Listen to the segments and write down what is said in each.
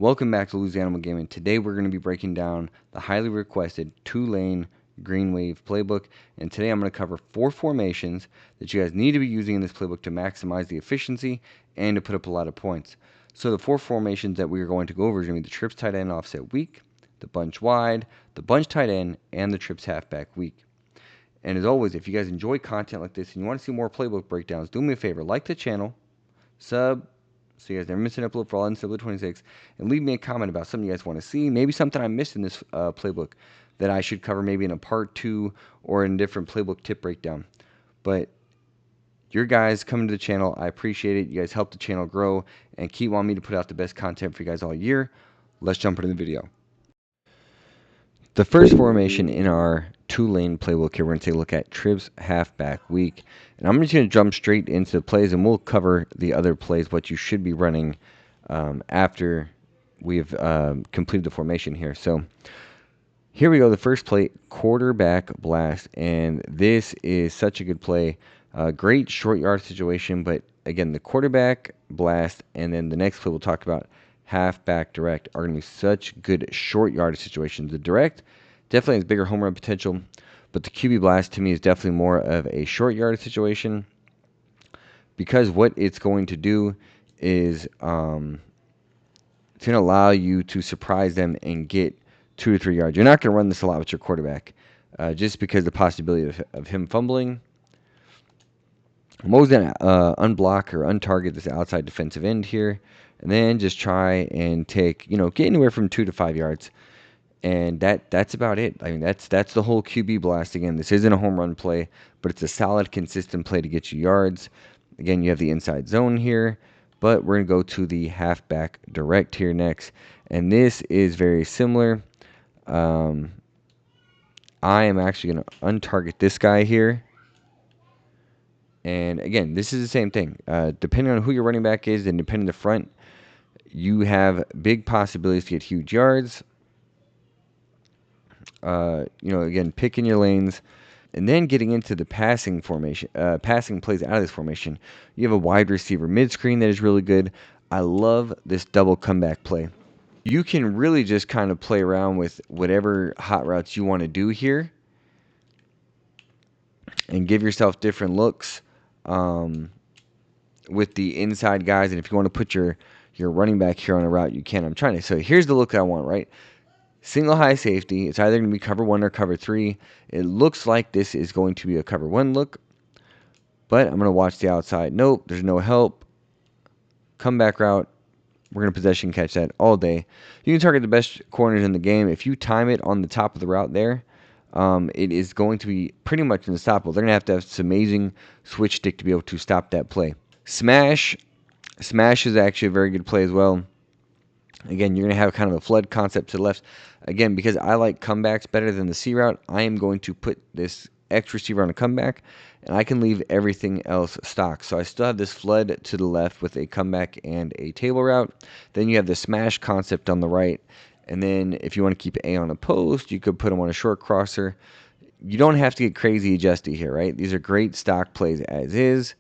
Welcome back to Louisianimal Gaming. Today we're going to be breaking down the highly requested Tulane Green Wave playbook, and today I'm going to cover 4 formations that you guys need to be using in this playbook to maximize the efficiency and to put up a lot of points. So the 4 formations that we are going to go over is going to be the trips tight end offset weak, the bunch wide, the bunch tight end, and the trips halfback weak. And as always, if you guys enjoy content like this and you want to see more playbook breakdowns, do me a favor, like the channel, sub, so you guys never miss an upload for all NCAA 26, and leave me a comment about something you guys want to see, maybe something I missed in this playbook that I should cover maybe in a part 2 or in a different playbook tip breakdown. But your guys coming to the channel, I appreciate it. You guys help the channel grow and keep wanting me to put out the best content for you guys all year. Let's jump into the video. The first formation in our Tulane playbook here, we're going to take a look at trips halfback weak. And I'm just going to jump straight into the plays, and we'll cover the other plays, what you should be running after we've completed the formation here. So here we go, the first play, quarterback blast. And this is such a good play. Great short yard situation, but again, the quarterback blast and then the next play we'll talk about, halfback direct, are going to be such good short yard situations. The direct definitely has bigger home run potential, but the QB blast to me is definitely more of a short yard situation, because what it's going to do is it's going to allow you to surprise them and get 2 to 3 yards. You're not going to run this a lot with your quarterback, just because the possibility of him fumbling. I'm always going to unblock or untarget this outside defensive end here, and then just try and take, get anywhere from 2 to 5 yards. And that's about it. I mean, that's the whole QB blast. Again, this isn't a home run play, but it's a solid, consistent play to get you yards. Again, you have the inside zone here, but we're going to go to the halfback direct here next. And this is very similar. I am actually going to untarget this guy here. And again, this is the same thing. Depending on who your running back is and depending on the front, you have big possibilities to get huge yards. Again, picking your lanes, and then getting into the passing formation, passing plays out of this formation. You have a wide receiver mid-screen that is really good. I love this double comeback play. You can really just kind of play around with whatever hot routes you want to do here and give yourself different looks with the inside guys. And if you want to put your running back here on a route, you can. So here's the look that I want, right? Single high safety. It's either going to be cover 1 or cover 3. It looks like this is going to be a cover 1 look, but I'm going to watch the outside. Nope, there's no help. Comeback route. We're going to possession catch that all day. You can target the best corners in the game. If you time it on the top of the route there, it is going to be pretty much unstoppable. They're going to have some amazing switch stick to be able to stop that play. Smash. Smash is actually a very good play as well. Again, you're going to have kind of a flood concept to the left. Again, because I like comebacks better than the C route, I am going to put this X receiver on a comeback, and I can leave everything else stock. So I still have this flood to the left with a comeback and a table route. Then you have the smash concept on the right. And then if you want to keep A on a post, you could put them on a short crosser. You don't have to get crazy adjusty here, right? These are great stock plays as is.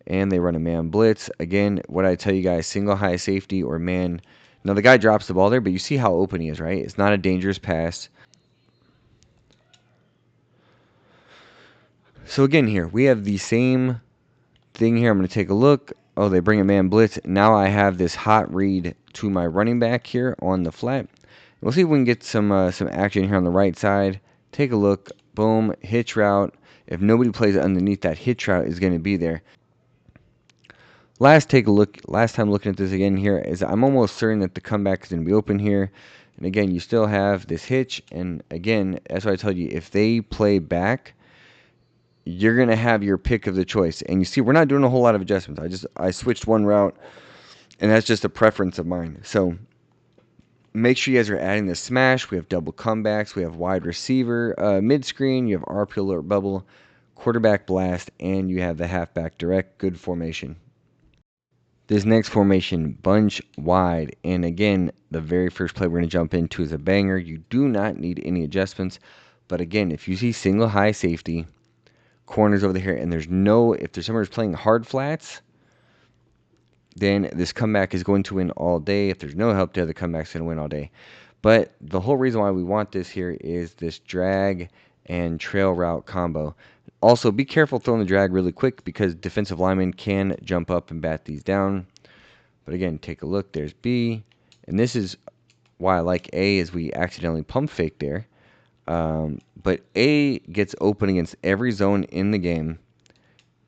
And they run a man blitz. Again, what I tell you guys, single high safety or man. Now, the guy drops the ball there, but you see how open he is, right? It's not a dangerous pass. So, again, here, we have the same thing here. I'm going to take a look. Oh, they bring a man blitz. Now I have this hot read to my running back here on the flat. We'll see if we can get some action here on the right side. Take a look. Boom. Hitch route. If nobody plays underneath, that hitch route is going to be there. Last time looking at this again here is I'm almost certain that the comeback is going to be open here. And again, you still have this hitch. And again, that's why I told you, if they play back, you're going to have your pick of the choice. And you see, we're not doing a whole lot of adjustments. I switched one route, and that's just a preference of mine. So make sure you guys are adding the smash. We have double comebacks. We have wide receiver mid-screen. You have RP alert bubble, quarterback blast, and you have the halfback direct. Good formation. This next formation, bunch wide, and again, the very first play we're going to jump into is a banger. You do not need any adjustments, but again, if you see single high safety, corners over here, and if there's someone who's playing hard flats, then this comeback is going to win all day. If there's no help there, the comeback's going to win all day. But the whole reason why we want this here is this drag and trail route combo. Also, be careful throwing the drag really quick because defensive linemen can jump up and bat these down. But again, take a look. There's B. And this is why I like A, is we accidentally pump fake there. But A gets open against every zone in the game.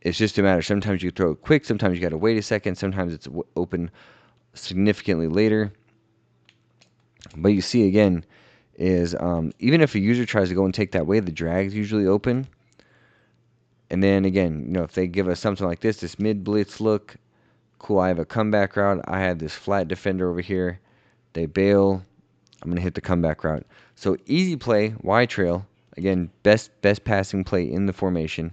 It's just a matter. Sometimes you throw it quick. Sometimes you got to wait a second. Sometimes it's open significantly later. But you see, again, is even if a user tries to go and take that way, the drag's usually open. And then, again, if they give us something like this mid-blitz look, cool, I have a comeback route. I have this flat defender over here. They bail. I'm going to hit the comeback route. So easy play, Y trail. Again, best passing play in the formation.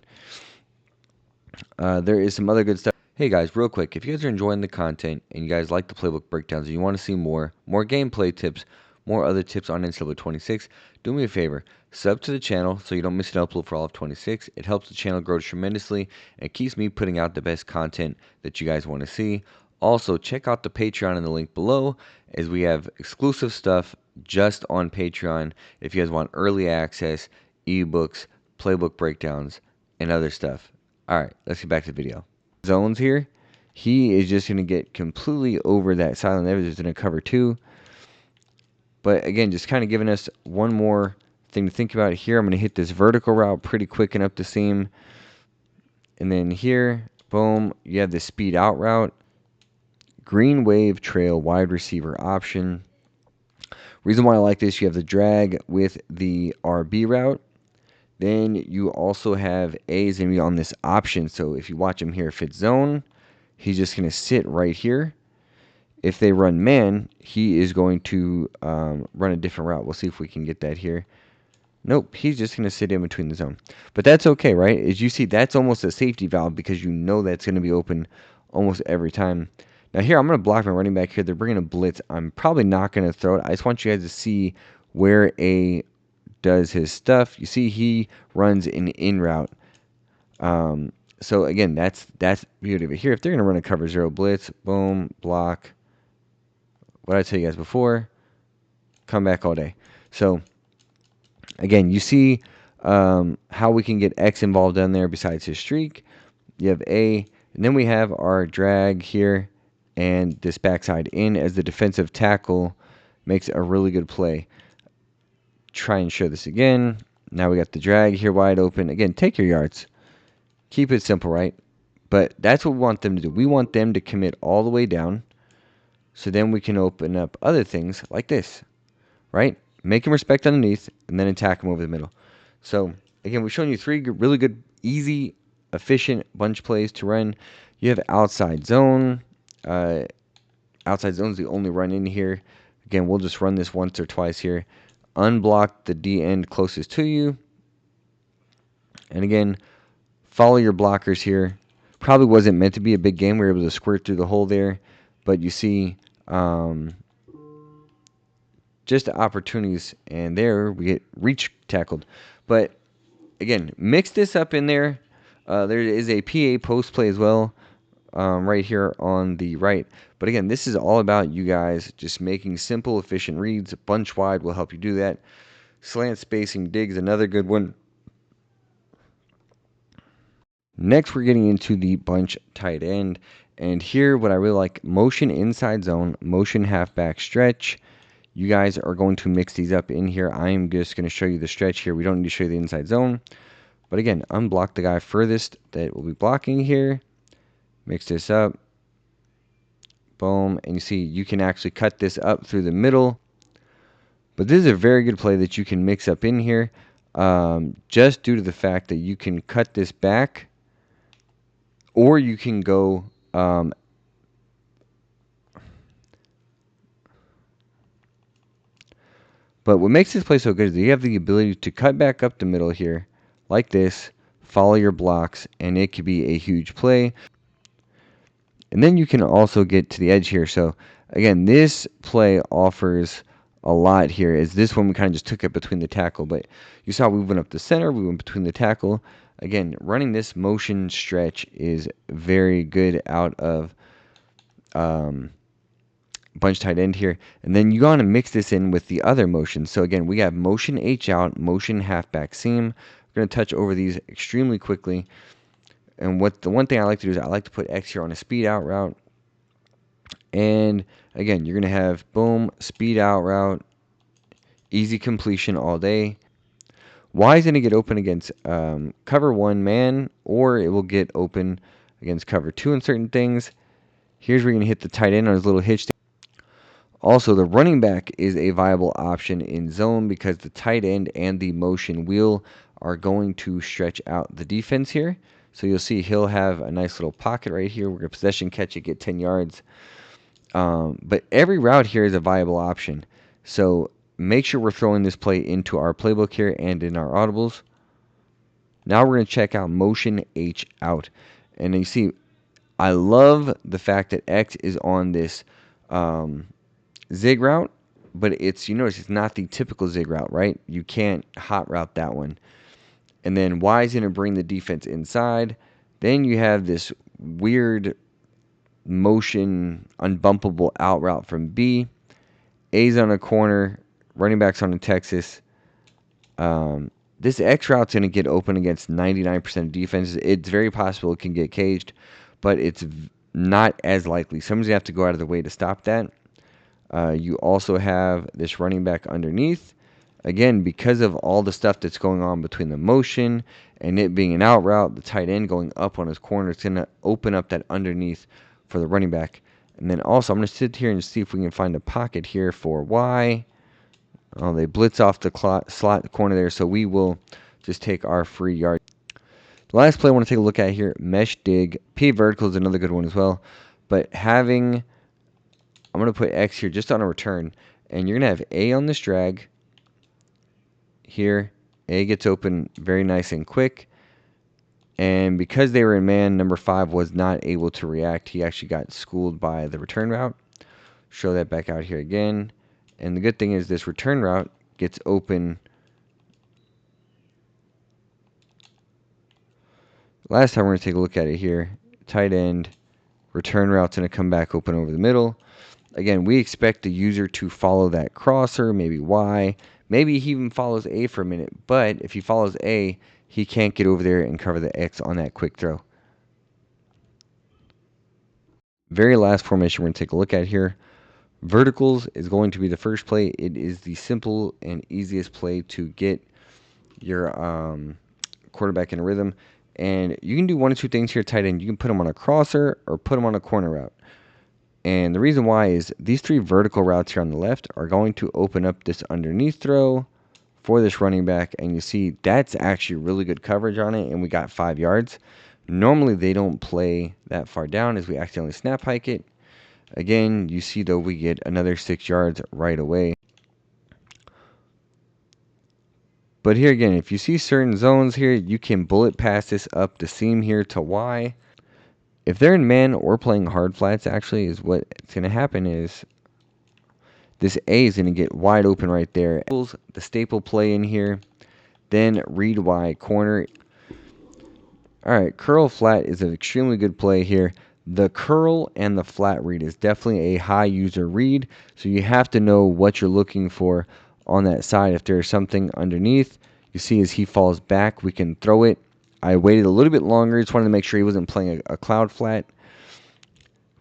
There is some other good stuff. Hey guys, real quick, if you guys are enjoying the content and you guys like the playbook breakdowns and you want to see more gameplay tips, more other tips on NCAA 26, do me a favor, sub to the channel so you don't miss an upload for all of 26. It helps the channel grow tremendously and keeps me putting out the best content that you guys want to see. Also, check out the Patreon in the link below, as we have exclusive stuff just on Patreon if you guys want early access, ebooks, playbook breakdowns, and other stuff. Alright, let's get back to the video. Zones here, he is just going to get completely over that silent evidence in a cover 2. But again, just kind of giving us one more thing to think about here. I'm going to hit this vertical route pretty quick and up the seam. And then here, boom, you have the speed out route. Green wave trail wide receiver option. Reason why I like this, you have the drag with the RB route. Then you also have A is going to be on this option. So if you watch him here, if it's zone, he's just going to sit right here. If they run man, he is going to run a different route. We'll see if we can get that here. Nope, he's just going to sit in between the zone. But that's okay, right? As you see, that's almost a safety valve because you know that's going to be open almost every time. Now here, I'm going to block my running back here. They're bringing a blitz. I'm probably not going to throw it. I just want you guys to see where A does his stuff. You see he runs an in route. So again, that's beauty of it here. If they're going to run a cover 0 blitz, boom, block. What did I tell you guys before? Come back all day. So again, you see how we can get X involved down there besides his streak. You have A, and then we have our drag here and this backside in as the defensive tackle makes a really good play. Try and show this again. Now we got the drag here wide open. Again, take your yards. Keep it simple, right? But that's what we want them to do. We want them to commit all the way down, so then we can open up other things like this, right? Make him respect underneath, and then attack him over the middle. So, again, we've shown you 3 really good, easy, efficient bunch plays to run. You have outside zone. Outside zone is the only run in here. Again, we'll just run this once or twice here. Unblock the D end closest to you. And again, follow your blockers here. Probably wasn't meant to be a big game. We were able to squirt through the hole there. But you see just opportunities. And there we get reach tackled. But again, mix this up in there. There is a PA post play as well. Right here on the right. But again, this is all about you guys just making simple, efficient reads. Bunch wide will help you do that. Slant spacing digs, another good one. Next, we're getting into the bunch tight end. And here, what I really like, motion inside zone, motion halfback stretch. You guys are going to mix these up in here. I am just going to show you the stretch here. We don't need to show you the inside zone. But again, unblock the guy furthest that will be blocking here. Mix this up. Boom. And you see you can actually cut this up through the middle. But this is a very good play that you can mix up in here. Just due to the fact that you can cut this back. Or you can go... but what makes this play so good is that you have the ability to cut back up the middle here. Like this. Follow your blocks. And it could be a huge play. And then you can also get to the edge here. So, again, this play offers a lot here. Is this one we kind of just took it between the tackle. But you saw we went up the center. We went between the tackle. Again, running this motion stretch is very good out of bunch tight end here, and then you want to mix this in with the other motions. So again, we have motion H out, motion halfback seam. We're going to touch over these extremely quickly. And the one thing I like to do is I like to put X here on a speed out route. And again, you're going to have boom, speed out route, easy completion all day. Y is going to get open against cover 1 man, or it will get open against cover 2 in certain things. Here's where you're going to hit the tight end on his little hitch. Also, the running back is a viable option in zone because the tight end and the motion wheel are going to stretch out the defense here. So you'll see he'll have a nice little pocket right here. We're going to possession catch it, get 10 yards. But every route here is a viable option. So make sure we're throwing this play into our playbook here and in our audibles. Now we're going to check out motion H out. And you see, I love the fact that X is on this zig route, but you notice it's not the typical zig route, right? You can't hot route that one. And then Y is going to bring the defense inside. Then you have this weird motion unbumpable out route from B. A's on a corner, running back's on a Texas. This X route's going to get open against 99% of defenses. It's very possible it can get caged, but it's not as likely. Somebody's going to have to go out of the way to stop that. You also have this running back underneath. Again, because of all the stuff that's going on between the motion and it being an out route, the tight end going up on his corner, it's going to open up that underneath for the running back. And then also, I'm going to sit here and see if we can find a pocket here for Y. Oh, they blitz off the slot corner there, so we will just take our free yard. The last play I want to take a look at here, mesh dig. P vertical is another good one as well. But I'm going to put X here just on a return, and you're going to have A on this drag. Here, A gets open very nice and quick. And because they were in man, number 5 was not able to react. He actually got schooled by the return route. Show that back out here again. And the good thing is this return route gets open. Last time we're going to take a look at it here. Tight end, return route's going to come back open over the middle. Again, we expect the user to follow that crosser, maybe Y. Maybe he even follows A for a minute. But if he follows A, he can't get over there and cover the X on that quick throw. Very last formation we're going to take a look at here. Verticals is going to be the first play. It is the simple and easiest play to get your quarterback in a rhythm. And you can do one of two things here, tight end. You can put him on a crosser or put him on a corner route. And the reason why is these 3 vertical routes here on the left are going to open up this underneath throw for this running back. And you see that's actually really good coverage on it, and we got 5 yards. Normally they don't play that far down as we accidentally snap hike it. Again, you see though we get another 6 yards right away. But here again, if you see certain zones here, you can bullet pass this up the seam here to Y. If they're in man or playing hard flats, actually, is what's going to happen is this A is going to get wide open right there. The staple play in here, then read Y corner. All right, curl flat is an extremely good play here. The curl and the flat read is definitely a high user read, so you have to know what you're looking for on that side. If there's something underneath, you see as he falls back, we can throw it. I waited a little bit longer, just wanted to make sure he wasn't playing a cloud flat.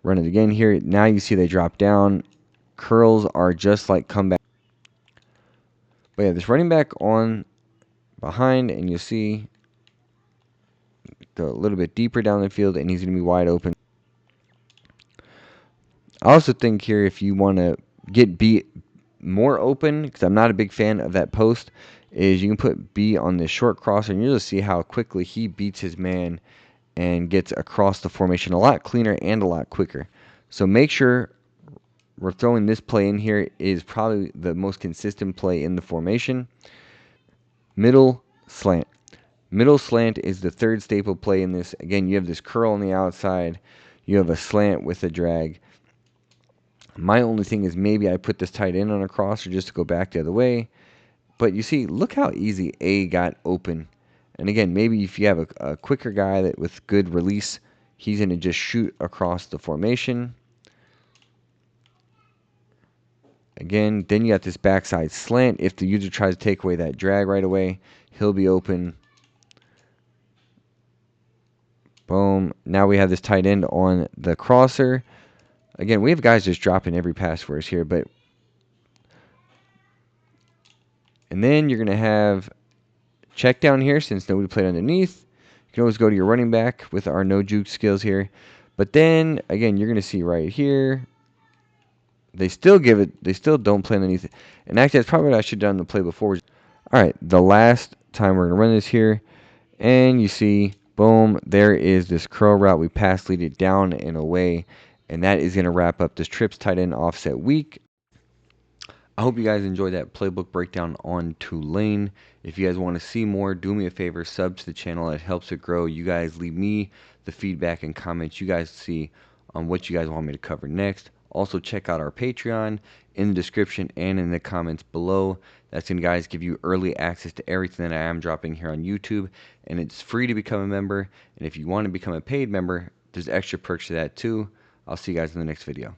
Run it again here. Now you see they drop down. Curls are just like comeback. But yeah, this running back on behind, and you'll see go a little bit deeper down the field, and he's going to be wide open. I also think here if you want to get B more open, because I'm not a big fan of that post, is you can put B on this short crosser, and you'll just see how quickly he beats his man and gets across the formation a lot cleaner and a lot quicker. So make sure we're throwing this play in here. It is probably the most consistent play in the formation. Middle slant. Middle slant is the third staple play in this. Again, you have this curl on the outside. You have a slant with a drag. My only thing is maybe I put this tight end on a crosser just to go back the other way. But you see, look how easy A got open. And again, maybe if you have a quicker guy that with good release, he's going to just shoot across the formation. Again, then you got this backside slant. If the user tries to take away that drag right away, he'll be open. Boom. Now we have this tight end on the crosser. Again, we have guys just dropping every pass for us here, but and then you're going to have check down here since nobody played underneath. You can always go to your running back with our no juke skills here. But then, again, you're going to see right here, they still don't play underneath it. And actually, that's probably what I should have done in the play before. All right, the last time we're going to run this here, and you see, boom, there is this curl route. We pass lead it down and away, and that is going to wrap up this trips tight end offset week. I hope you guys enjoyed that playbook breakdown on Tulane. If you guys want to see more, do me a favor, sub to the channel. It helps it grow. You guys leave me the feedback and comments you guys see on what you guys want me to cover next. Also, check out our Patreon in the description and in the comments below. That's going to, guys, give you early access to everything that I am dropping here on YouTube. And it's free to become a member. And if you want to become a paid member, there's extra perks to that too. I'll see you guys in the next video.